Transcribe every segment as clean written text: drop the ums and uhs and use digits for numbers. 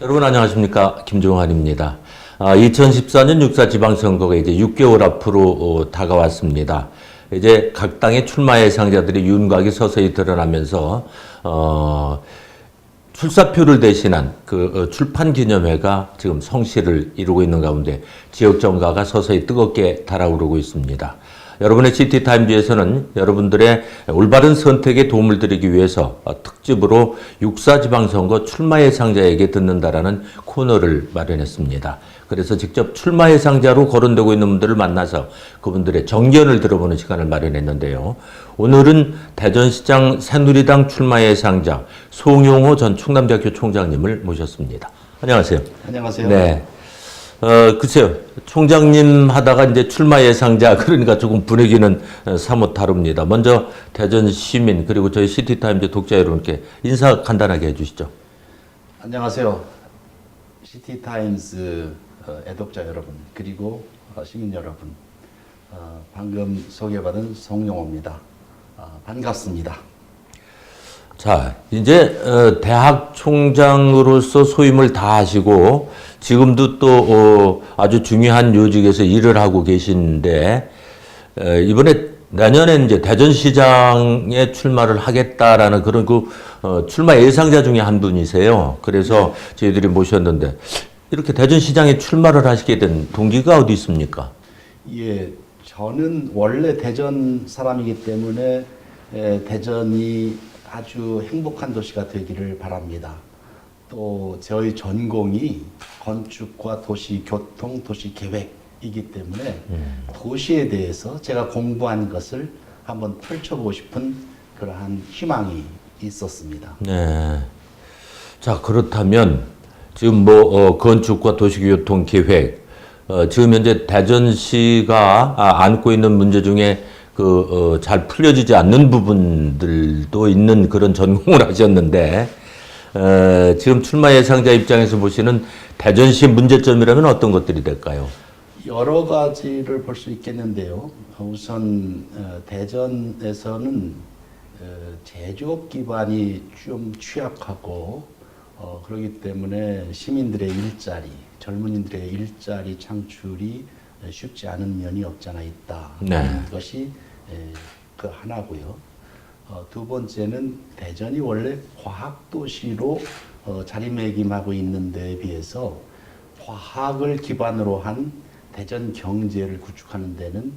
여러분 안녕하십니까, 김종환입니다. 2014년 6.4 지방선거가 이제 6개월 앞으로 다가왔습니다. 이제 각 당의 출마 예상자들이 윤곽이 서서히 드러나면서 출사표를 대신한 그 출판 기념회가 지금 성시를 이루고 있는 가운데 지역 정가가 서서히 뜨겁게 달아오르고 있습니다. 여러분의 시티타임즈에서는 여러분들의 올바른 선택에 도움을 드리기 위해서 특집으로 6.4 지방선거 출마 예상자에게 듣는다라는 코너를 마련했습니다. 그래서 직접 출마 예상자로 거론되고 있는 분들을 만나서 그분들의 정견을 들어보는 시간을 마련했는데요. 오늘은 대전시장 새누리당 출마 예상자 송용호 전 충남대학교 총장님을 모셨습니다. 안녕하세요. 안녕하세요. 네. 글쎄요. 총장님 하다가 이제 출마 예상자, 그러니까 조금 분위기는 사뭇 다릅니다. 먼저 대전 시민, 그리고 저희 시티타임즈 독자 여러분께 인사 간단하게 해주시죠. 안녕하세요. 시티타임즈 애독자 여러분, 그리고 시민 여러분. 방금 소개받은 송용호입니다. 반갑습니다. 자, 이제 대학 총장으로서 소임을 다 하시고 지금도 또 아주 중요한 요직에서 일을 하고 계신데 이번에 내년에 이제 대전시장에 출마를 하겠다라는 그런 출마 예상자 중에 한 분이세요. 그래서 저희들이 모셨는데 이렇게 대전시장에 출마를 하시게 된 동기가 어디 있습니까? 예, 저는 원래 대전 사람이기 때문에 대전이 아주 행복한 도시가 되기를 바랍니다. 또 저희 전공이 건축과 도시교통, 도시계획이기 때문에 도시에 대해서 제가 공부한 것을 한번 펼쳐보고 싶은 그러한 희망이 있었습니다. 네. 자, 그렇다면 지금 건축과 도시교통 계획, 지금 현재 대전시가 안고 있는 문제 중에 잘 풀려지지 않는 부분들도 있는 그런 전공을 하셨는데, 지금 출마 예상자 입장에서 보시는 대전시 문제점이라면 어떤 것들이 될까요? 여러 가지를 볼 수 있겠는데요. 우선 대전에서는 제조업 기반이 좀 취약하고 그렇기 때문에 시민들의 일자리, 젊은이들의 일자리 창출이 쉽지 않은 면이 없지 않아 있다. 네. 것이 그 하나고요. 두 번째는 대전이 원래 과학도시로 자리매김하고 있는 데에 비해서 과학을 기반으로 한 대전 경제를 구축하는 데는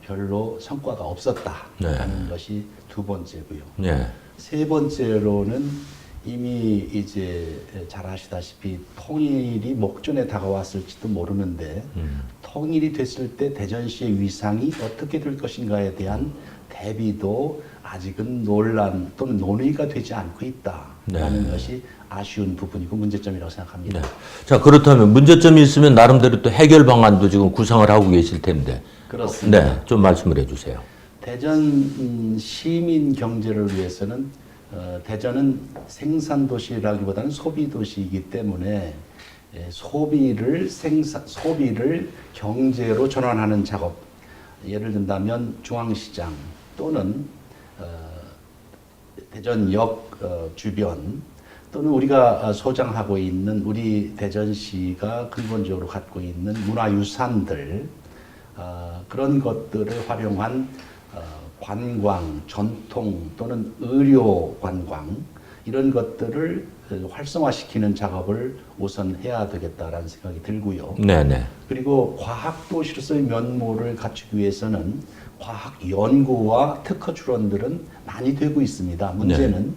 별로 성과가 없었다라는 것이 두 번째고요. 네. 세 번째로는 이미 이제 잘 아시다시피 통일이 목전에 다가왔을지도 모르는데 통일이 됐을 때 대전시의 위상이 어떻게 될 것인가에 대한 대비도 아직은 논란 또는 논의가 되지 않고 있다라는 것이 아쉬운 부분이고 문제점이라고 생각합니다. 네. 자, 그렇다면 문제점이 있으면 나름대로 또 해결 방안도 지금 구상을 하고 계실 텐데. 그렇습니다. 네, 좀 말씀을 해주세요. 대전 시민 경제를 위해서는 대전은 생산도시라기보다는 소비도시이기 때문에 소비를 경제로 전환하는 작업, 예를 든다면 중앙시장 또는 대전역 주변 또는 우리가 소장하고 있는 우리 대전시가 근본적으로 갖고 있는 문화유산들, 그런 것들을 활용한 관광, 전통 또는 의료 관광, 이런 것들을 활성화시키는 작업을 우선 해야 되겠다라는 생각이 들고요. 네네. 그리고 과학도시로서의 면모를 갖추기 위해서는 과학 연구와 특허 출원들은 많이 되고 있습니다. 문제는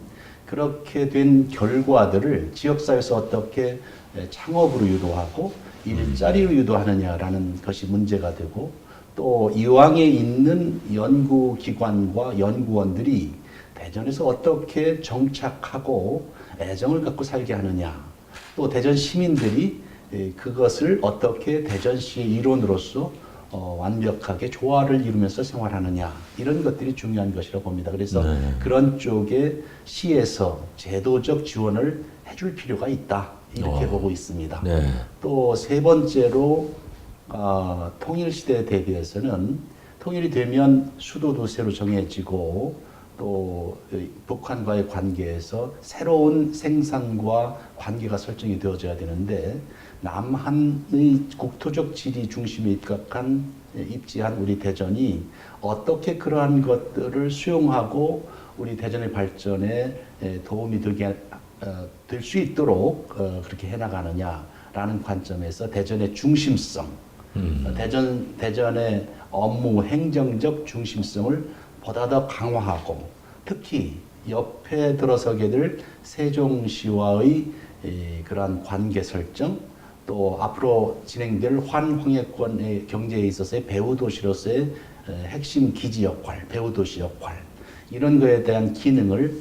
그렇게 된 결과들을 지역사회에서 어떻게 창업으로 유도하고 일자리로 유도하느냐라는 것이 문제가 되고, 또 이왕에 있는 연구기관과 연구원들이 대전에서 어떻게 정착하고 애정을 갖고 살게 하느냐, 또 대전 시민들이 그것을 어떻게 대전시의 일원으로서 완벽하게 조화를 이루면서 생활하느냐, 이런 것들이 중요한 것이라고 봅니다. 그래서 그런 쪽에 시에서 제도적 지원을 해줄 필요가 있다, 이렇게 보고 있습니다. 네. 또 세 번째로 통일시대에 대비해서는 통일이 되면 수도도 새로 정해지고 또 북한과의 관계에서 새로운 생산과 관계가 설정이 되어져야 되는데 남한의 국토적 지리 중심에 입지한 우리 대전이 어떻게 그러한 것들을 수용하고 우리 대전의 발전에 도움이 될 수 있도록 그렇게 해나가느냐라는 관점에서 대전의 중심성, 대전의 업무 행정적 중심성을 보다 더 강화하고 특히 옆에 들어서게 될 세종시와의 그러한 관계 설정 또 앞으로 진행될 환황해권의 경제에 있어서의 배후도시로서의 핵심 기지 역할, 배후도시 역할 이런 거에 대한 기능을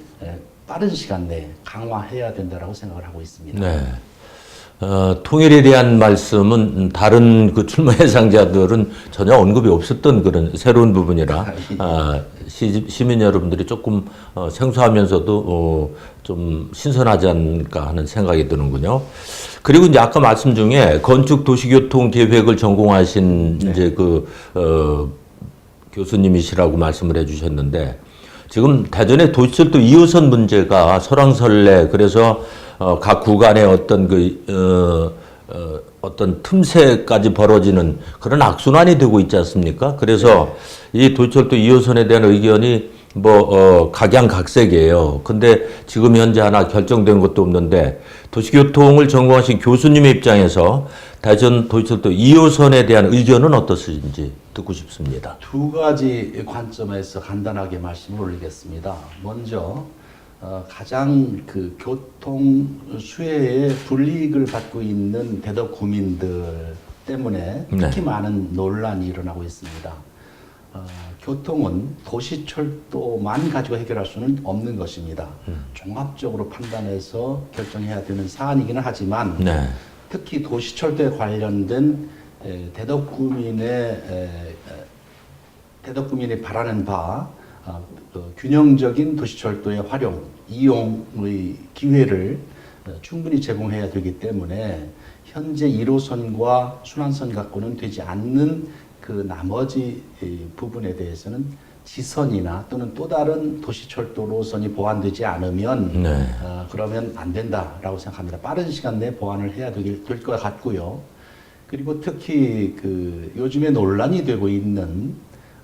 빠른 시간 내에 강화해야 된다라고 생각을 하고 있습니다. 네. 통일에 대한 말씀은 다른 그 출마 예상자들은 전혀 언급이 없었던 그런 새로운 부분이라 시민 여러분들이 조금 생소하면서도 좀 신선하지 않을까 하는 생각이 드는군요. 그리고 이제 아까 말씀 중에 건축 도시교통 계획을 전공하신 네. 이제 교수님이시라고 말씀을 해주셨는데 지금 대전의 도시철도 2호선 문제가 설왕설래 그래서 각 구간에 어떤 틈새까지 벌어지는 그런 악순환이 되고 있지 않습니까? 그래서 이 도시철도 2호선에 대한 의견이 각양각색이에요. 근데 지금 현재 하나 결정된 것도 없는데 도시교통을 전공하신 교수님의 입장에서 대전 도시철도 2호선에 대한 의견은 어떻습니까? 듣고 싶습니다. 두 가지 관점에서 간단하게 말씀을 올리겠습니다. 먼저 가장 그 교통 수혜에 불이익을 받고 있는 대덕 구민들 때문에 특히 많은 논란이 일어나고 있습니다. 교통은 도시철도만 가지고 해결할 수는 없는 것입니다. 종합적으로 판단해서 결정해야 되는 사안이기는 하지만 특히 도시철도에 관련된 대덕 구민이 바라는 바 균형적인 도시철도의 활용, 이용의 기회를 충분히 제공해야 되기 때문에 현재 1호선과 순환선 갖고는 되지 않는 그 나머지 부분에 대해서는 지선이나 또는 또 다른 도시철도 노선이 보완되지 않으면 그러면 안 된다라고 생각합니다. 빠른 시간 내에 보완을 해야 될 것 같고요. 그리고 특히 그 요즘에 논란이 되고 있는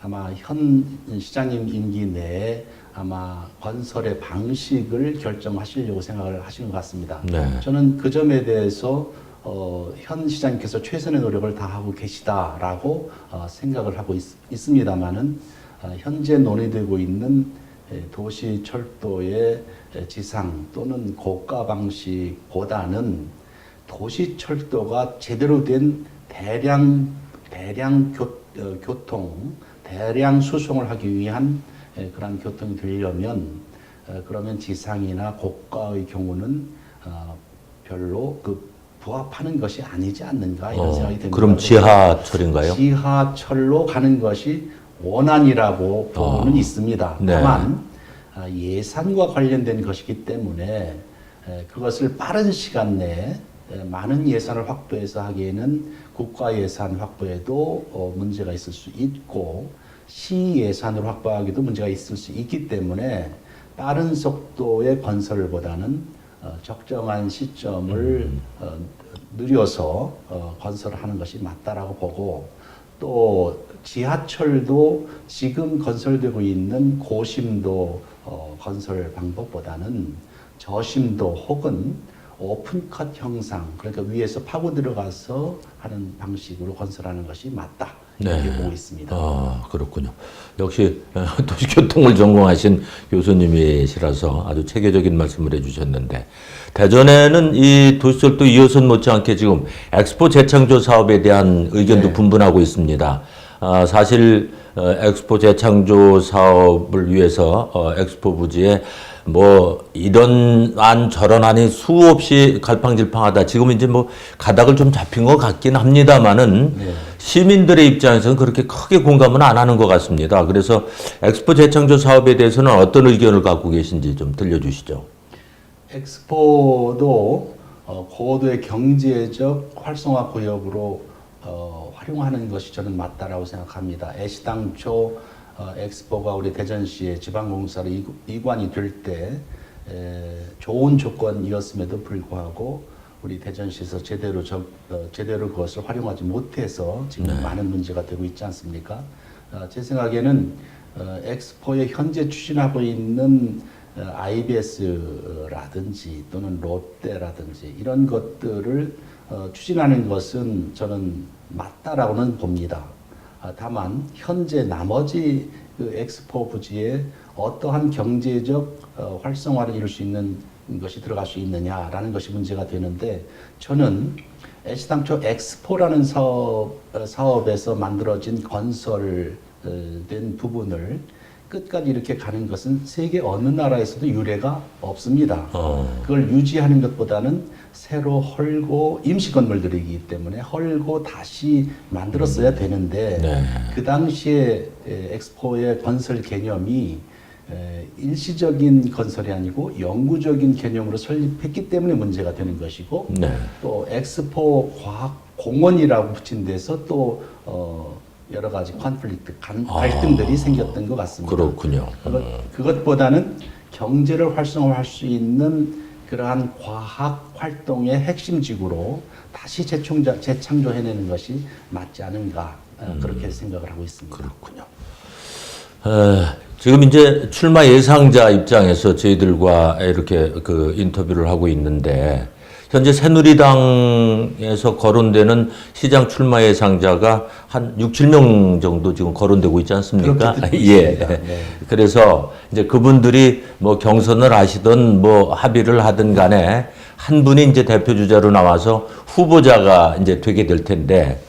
아마 현 시장님 임기 내에 아마 건설의 방식을 결정하시려고 생각을 하시는 것 같습니다. 저는 그 점에 대해서 현 시장님께서 최선의 노력을 다하고 계시다라고 생각을 하고 있습니다만은 현재 논의되고 있는 도시 철도의 지상 또는 고가 방식보다는 도시 철도가 제대로 된 대량 교통, 대량 수송을 하기 위한 그런 교통이 되려면 그러면 지상이나 고가의 경우는 별로 부합하는 것이 아니지 않는가 이런 생각이 듭니다. 그럼 지하철인가요? 지하철로 가는 것이 원안이라고 보고는 있습니다. 다만 예산과 관련된 것이기 때문에 그것을 빠른 시간 내에 많은 예산을 확보해서 하기에는 국가 예산 확보에도 문제가 있을 수 있고 시 예산으로 확보하기도 문제가 있을 수 있기 때문에 빠른 속도의 건설보다는 적정한 시점을 늘려서 건설을 하는 것이 맞다라고 보고 또 지하철도 지금 건설되고 있는 고심도 건설 방법보다는 저심도 혹은 오픈컷 형상 그러니까 위에서 파고 들어가서 하는 방식으로 건설하는 것이 맞다 이렇게 보고 있습니다. 그렇군요. 역시 도시교통을 전공하신 교수님이시라서 아주 체계적인 말씀을 해주셨는데 대전에는 이 도시철도 2호선 못지않게 지금 엑스포 재창조 사업에 대한 의견도 분분하고 있습니다. 사실 엑스포 재창조 사업을 위해서 엑스포 부지에 뭐 이런 안 저런 안이 수없이 갈팡질팡하다. 지금 이제 뭐 가닥을 좀 잡힌 것 같긴 합니다만은 시민들의 입장에서는 그렇게 크게 공감은 안 하는 것 같습니다. 그래서 엑스포 재창조 사업에 대해서는 어떤 의견을 갖고 계신지 좀 들려주시죠. 엑스포도 고도의 경제적 활성화 구역으로 활용하는 것이 저는 맞다라고 생각합니다. 애시당초 엑스포가 우리 대전시의 지방공사로 이관이 될 때 좋은 조건이었음에도 불구하고 우리 대전시에서 제대로 그것을 활용하지 못해서 지금 많은 문제가 되고 있지 않습니까? 제 생각에는 엑스포에 현재 추진하고 있는 IBS라든지 또는 롯데라든지 이런 것들을 추진하는 것은 저는 맞다라고는 봅니다. 다만 현재 나머지 그 엑스포 부지에 어떠한 경제적 활성화를 이룰 수 있는 것이 들어갈 수 있느냐라는 것이 문제가 되는데 저는 애시당초 엑스포라는 사업에서 만들어진 건설된 부분을 끝까지 이렇게 가는 것은 세계 어느 나라에서도 유례가 없습니다. 그걸 유지하는 것보다는 새로 헐고 임시 건물들이기 때문에 헐고 다시 만들었어야 되는데 네. 그 당시에 엑스포의 건설 개념이 일시적인 건설이 아니고 영구적인 개념으로 설립했기 때문에 문제가 되는 것이고 네. 또 엑스포 과학공원이라고 붙인 데서 또 여러 가지 컨플릭트, 갈등들이 생겼던 것 같습니다. 그렇군요. 그것보다는 경제를 활성화할 수 있는 그러한 과학 활동의 핵심지구로 다시 재창조해내는 것이 맞지 않은가 그렇게 생각을 하고 있습니다. 그렇군요. 지금 이제 출마 예상자 입장에서 저희들과 이렇게 그 인터뷰를 하고 있는데 현재 새누리당에서 거론되는 시장 출마 예상자가 한 6, 7명 정도 지금 거론되고 있지 않습니까? 그렇게 듣고 예. 있습니다. 네. 그래서 이제 그분들이 뭐 경선을 하시든 뭐 합의를 하든 간에 한 분이 이제 대표 주자로 나와서 후보자가 이제 되게 될 텐데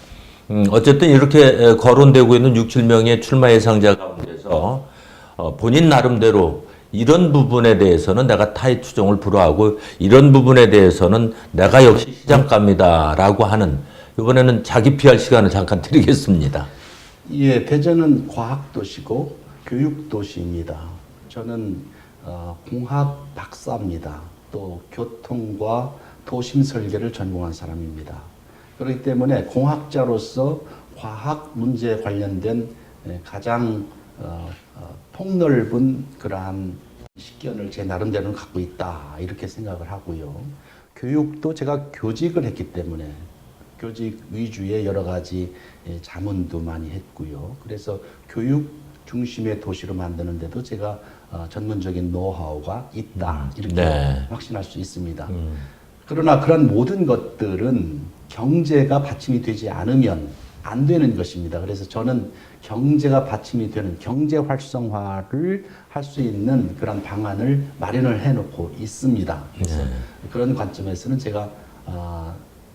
어쨌든 이렇게 거론되고 있는 6, 7명의 출마 예상자 가운데서 본인 나름대로 이런 부분에 대해서는 내가 타의 추종을 불허하고 이런 부분에 대해서는 내가 역시 시장가입니다라고 하는 이번에는 자기 PR 시간을 잠깐 드리겠습니다. 예, 대전은 과학도시고 교육도시입니다. 저는 공학 박사입니다. 또 교통과 도심 설계를 전공한 사람입니다. 그렇기 때문에 공학자로서 과학 문제에 관련된 가장 폭넓은 그러한 식견을 제 나름대로는 갖고 있다 이렇게 생각을 하고요. 교육도 제가 교직을 했기 때문에 교직 위주의 여러 가지 자문도 많이 했고요. 그래서 교육 중심의 도시로 만드는데도 제가 전문적인 노하우가 있다 이렇게 네. 확신할 수 있습니다. 그러나 그런 모든 것들은 경제가 받침이 되지 않으면 안 되는 것입니다. 그래서 저는 경제가 받침이 되는 경제 활성화를 할 수 있는 그런 방안을 마련을 해놓고 있습니다. 그래서 그런 관점에서는 제가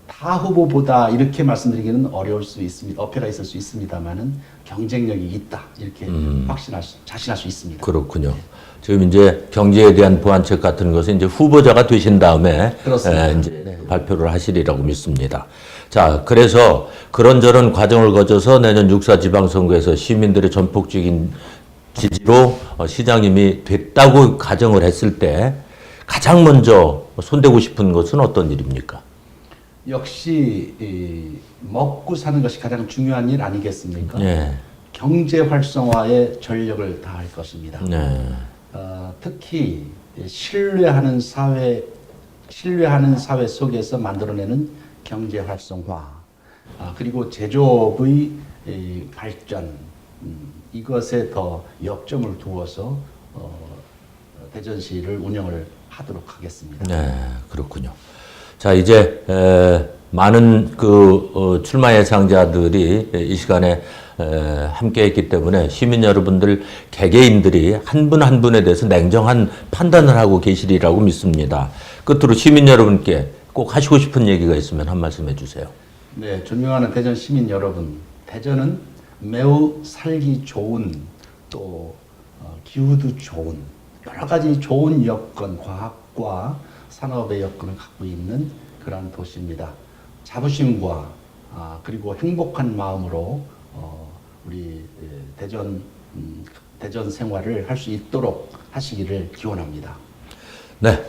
타 후보보다 이렇게 말씀드리기는 어려울 수 있습니다. 어폐가 있을 수 있습니다만은 경쟁력이 있다 이렇게 자신할 수 있습니다. 그렇군요. 지금 이제 경제에 대한 보완책 같은 것은 이제 후보자가 되신 다음에 이제 발표를 하시리라고 믿습니다. 자, 그래서 그런저런 과정을 거쳐서 내년 6.4 지방선거에서 시민들의 전폭적인 지지로 시장님이 됐다고 가정을 했을 때 가장 먼저 손대고 싶은 것은 어떤 일입니까? 역시 먹고 사는 것이 가장 중요한 일 아니겠습니까? 네. 경제 활성화에 전력을 다할 것입니다. 네. 특히 신뢰하는 사회 속에서 만들어내는 경제 활성화, 그리고 제조업의 발전, 이것에 더 역점을 두어서 대전시를 운영을 하도록 하겠습니다. 네, 그렇군요. 자, 이제 많은 출마 예상자들이 이 시간에 함께했기 때문에 시민 여러분들 개개인들이 한 분 한 분에 대해서 냉정한 판단을 하고 계시리라고 믿습니다. 끝으로 시민 여러분께 꼭 하시고 싶은 얘기가 있으면 한 말씀 해주세요. 네, 존경하는 대전 시민 여러분, 대전은 매우 살기 좋은 또 기후도 좋은 여러 가지 좋은 여건, 과학과 산업의 여건을 갖고 있는 그러한 도시입니다. 자부심과 그리고 행복한 마음으로 우리 대전 생활을 할 수 있도록 하시기를 기원합니다. 네.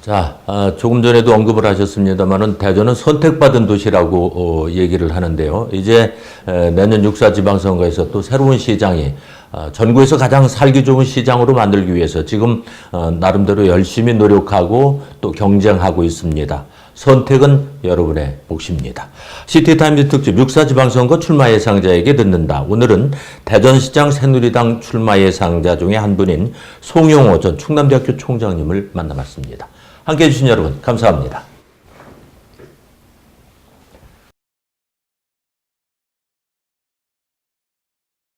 자, 조금 전에도 언급을 하셨습니다만은 대전은 선택받은 도시라고 얘기를 하는데요. 이제 내년 6.4 지방선거에서 또 새로운 시장이 전국에서 가장 살기 좋은 시장으로 만들기 위해서 지금 나름대로 열심히 노력하고 또 경쟁하고 있습니다. 선택은 여러분의 몫입니다. 시티타임즈 특집 육사지방선거 출마 예상자에게 듣는다. 오늘은 대전시장 새누리당 출마 예상자 중에 한 분인 송영호 전 충남대학교 총장님을 만나봤습니다. 함께해 주신 여러분 감사합니다.